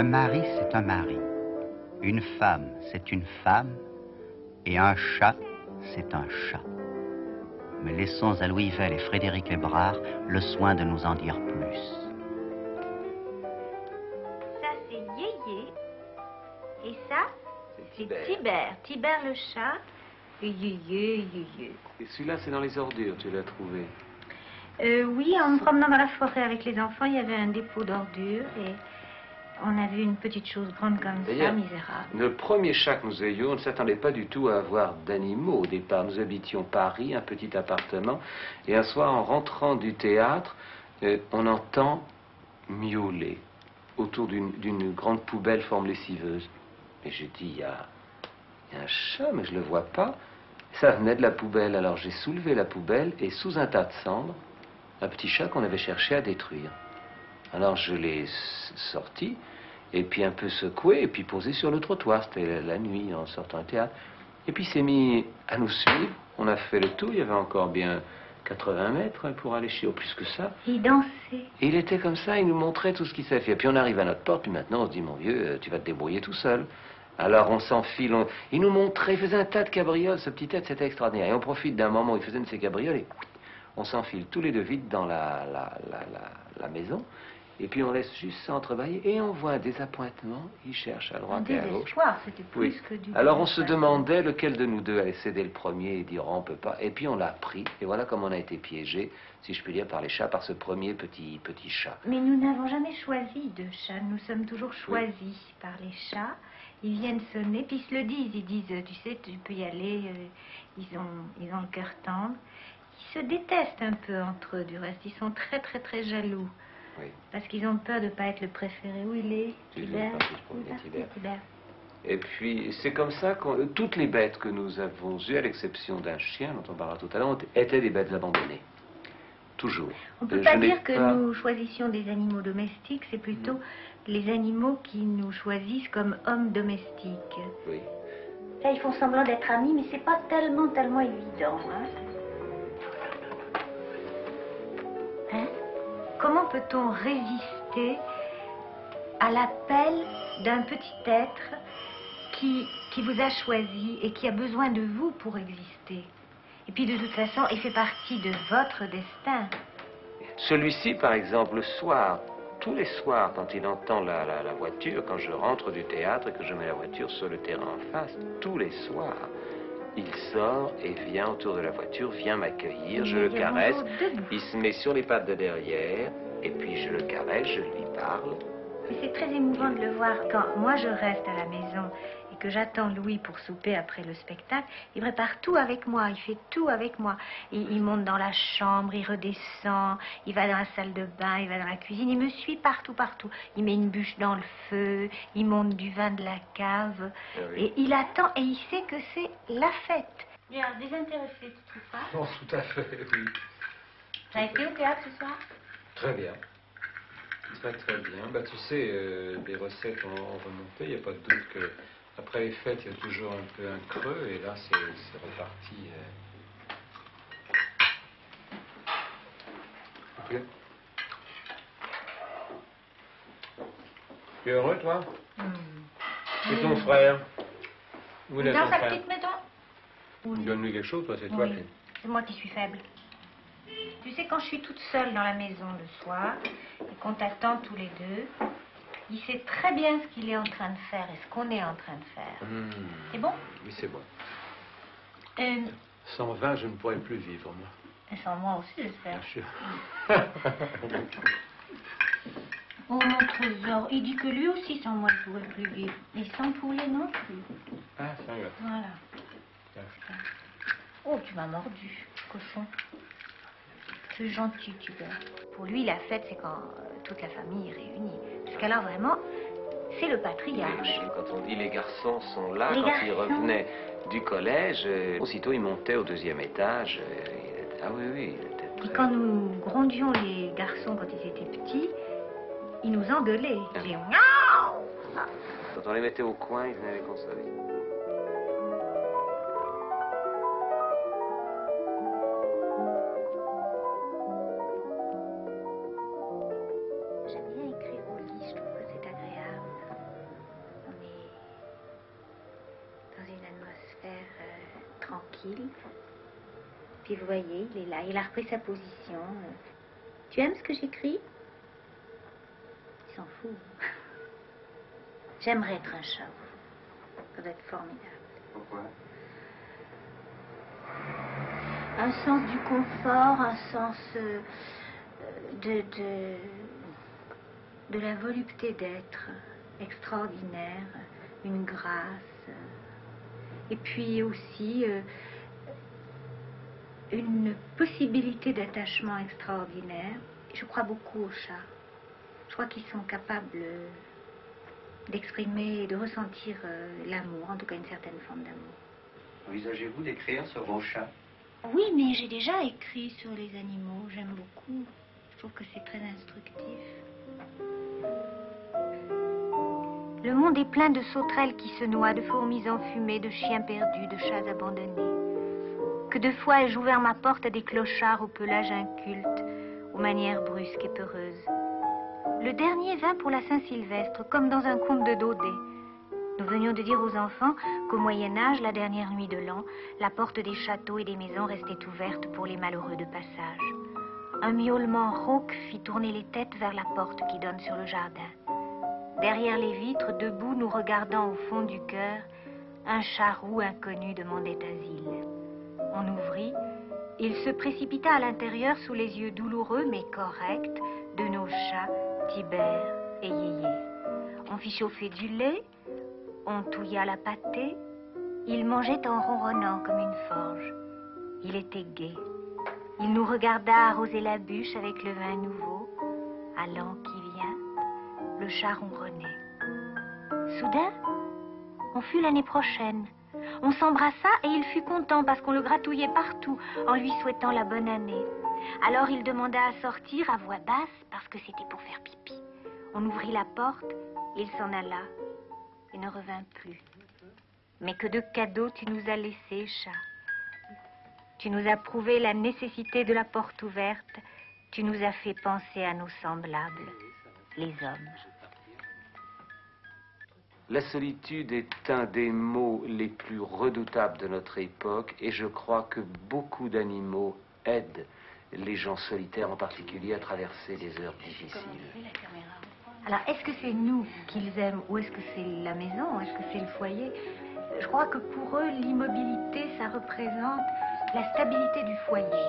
Un mari, c'est un mari. Une femme, c'est une femme. Et un chat, c'est un chat. Mais laissons à Louis Vell et Frédéric Hébrard le soin de nous en dire plus. Ça, c'est Yéyé. Et ça, c'est Tibère. Tibère le chat. Et Yéyé. Et celui-là, c'est dans les ordures, tu l'as trouvé? Oui, en me promenant dans la forêt avec les enfants, il y avait un dépôt d'ordures et on a vu une petite chose grande comme ça, misérable. Le premier chat que nous ayons, on ne s'attendait pas du tout à avoir d'animaux au départ. Nous habitions Paris, un petit appartement, et un soir, en rentrant du théâtre, on entend miauler autour d'une grande poubelle forme lessiveuse. Et j'ai dit, il y a un chat, mais je ne le vois pas. Ça venait de la poubelle, alors j'ai soulevé la poubelle, et sous un tas de cendres, un petit chat qu'on avait cherché à détruire. Alors je l'ai sorti, et puis un peu secoué, et puis posé sur le trottoir. C'était la nuit en sortant du théâtre. Et puis il s'est mis à nous suivre. On a fait le tour, il y avait encore bien 80 mètres pour aller chez eux, plus que ça. Il dansait. Et il était comme ça, il nous montrait tout ce qu'il savait faire. Puis on arrive à notre porte, puis maintenant on se dit, mon vieux, tu vas te débrouiller tout seul. Alors on s'enfile, il nous montrait, il faisait un tas de cabrioles, ce petit tête, c'était extraordinaire. Et on profite d'un moment où il faisait une de ces cabrioles, et on s'enfile tous les deux vite dans la maison. Et puis on laisse juste ça entrebâillé et on voit un désappointement. Il cherche à droite et à gauche. Désespoir, c'était plus que du... Alors on se demandait lequel de nous deux allait céder le premier et dire on peut pas. Et puis on l'a pris. Et voilà comme on a été piégé, si je puis dire, par les chats, par ce premier petit chat. Mais nous n'avons jamais choisi de chat. Nous sommes toujours choisis par les chats. Ils viennent sonner, puis ils se le disent. Ils disent, tu sais, tu peux y aller. Ils ont le cœur tendre. Ils se détestent un peu entre eux, du reste. Ils sont très, très, très jaloux. Oui. Parce qu'ils ont peur de ne pas être le préféré. Où il est? Tibère. Et puis, c'est comme ça que toutes les bêtes que nous avons eues, à l'exception d'un chien, dont on parlera tout à l'heure, étaient des bêtes abandonnées. Toujours. On ne peut pas dire que nous choisissions des animaux domestiques, c'est plutôt les animaux qui nous choisissent comme hommes domestiques. Oui. Là, ils font semblant d'être amis, mais c'est pas tellement évident. Hein? Comment peut-on résister à l'appel d'un petit être qui vous a choisi et qui a besoin de vous pour exister? Et puis de toute façon, il fait partie de votre destin. Celui-ci, par exemple, le soir, tous les soirs, quand il entend la voiture, quand je rentre du théâtre et que je mets la voiture sur le terrain en face, tous les soirs, il sort et vient autour de la voiture, vient m'accueillir, je le caresse, il se met sur les pattes de derrière, et puis je le caresse, je lui parle. Mais c'est très émouvant de le voir. Quand moi je reste à la maison et que j'attends Louis pour souper après le spectacle, il prépare tout avec moi, il fait tout avec moi. Il monte dans la chambre, il redescend, il va dans la salle de bain, il va dans la cuisine, il me suit partout. Il met une bûche dans le feu, il monte du vin de la cave, et il attend et il sait que c'est la fête. Bien, désintéressé, tu trouves pas? Non, tout à fait, oui. Ça a été au théâtre ce soir? Très bien. Très très bien. Bah, tu sais, les recettes ont remonté. Il n'y a pas de doute que après les fêtes, il y a toujours un peu un creux. Et là, c'est reparti. Okay. Tu es heureux, toi? Et ton frère? Où est Dans ton sa frère? petite maison? Oui. Donne-lui quelque chose, toi, c'est toi qui... C'est moi qui suis faible. Tu sais, quand je suis toute seule dans la maison le soir, et qu'on t'attend tous les deux, il sait très bien ce qu'il est en train de faire et ce qu'on est en train de faire. C'est bon? Oui, c'est bon. Sans vin, je ne pourrais plus vivre, moi. Et sans moi aussi, j'espère. Bien sûr. Oh, mon trésor, il dit que lui aussi, sans moi, il ne pourrait plus vivre. Et sans poulet non plus. Ah, ça va. Voilà. Oh, tu m'as mordu, cochon. C'est gentil, tu vois. Pour lui, la fête, c'est quand toute la famille est réunie. Jusqu'alors, vraiment, c'est le patriarche. Quand on dit les garçons sont là, quand ils revenaient du collège, aussitôt ils montaient au deuxième étage. Ah oui, oui, il était très... Et quand nous grondions les garçons quand ils étaient petits, ils nous engueulaient. Ils disaient miaou. Quand on les mettait au coin, ils venaient les consoler. J'aime bien écrire au lit, je trouve que c'est agréable. tranquille. Puis vous voyez, il est là, il a repris sa position. Tu aimes ce que j'écris? Il s'en fout. J'aimerais être un chat. Ça doit être formidable. Pourquoi? Un sens du confort, un sens de la volupté d'être extraordinaire, une grâce. Et puis aussi une possibilité d'attachement extraordinaire. Je crois beaucoup aux chats. Je crois qu'ils sont capables d'exprimer et de ressentir l'amour, en tout cas une certaine forme d'amour. Envisagez-vous d'écrire sur vos chats? Oui, mais j'ai déjà écrit sur les animaux, j'aime beaucoup. Je trouve que c'est très instructif. Le monde est plein de sauterelles qui se noient, de fourmis enfumées, de chiens perdus, de chats abandonnés. Que de fois ai-je ouvert ma porte à des clochards au pelage inculte, aux manières brusques et peureuses. Le dernier vint pour la Saint-Sylvestre, comme dans un conte de Daudet. Nous venions de dire aux enfants qu'au Moyen-Âge, la dernière nuit de l'an, la porte des châteaux et des maisons restait ouverte pour les malheureux de passage. Un miaulement rauque fit tourner les têtes vers la porte qui donne sur le jardin. Derrière les vitres, debout, nous regardant au fond du cœur, un charroux inconnu demandait asile. On ouvrit, il se précipita à l'intérieur sous les yeux douloureux mais corrects de nos chats, Tibère et Yéyé. On fit chauffer du lait, on touilla la pâtée, il mangeait en ronronnant comme une forge. Il était gai. Il nous regarda arroser la bûche avec le vin nouveau. À l'an qui vient, le chat ronronnait. Soudain, on fut l'année prochaine. On s'embrassa et il fut content parce qu'on le gratouillait partout en lui souhaitant la bonne année. Alors il demanda à sortir à voix basse parce que c'était pour faire pipi. On ouvrit la porte, il s'en alla et ne revint plus. Mais que de cadeaux tu nous as laissés, chat. Tu nous as prouvé la nécessité de la porte ouverte. Tu nous as fait penser à nos semblables, les hommes. La solitude est un des maux les plus redoutables de notre époque et je crois que beaucoup d'animaux aident les gens solitaires en particulier à traverser les heures difficiles. Alors, est-ce que c'est nous qu'ils aiment ou est-ce que c'est la maison, est-ce que c'est le foyer? Je crois que pour eux, l'immobilité, ça représente la stabilité du foyer.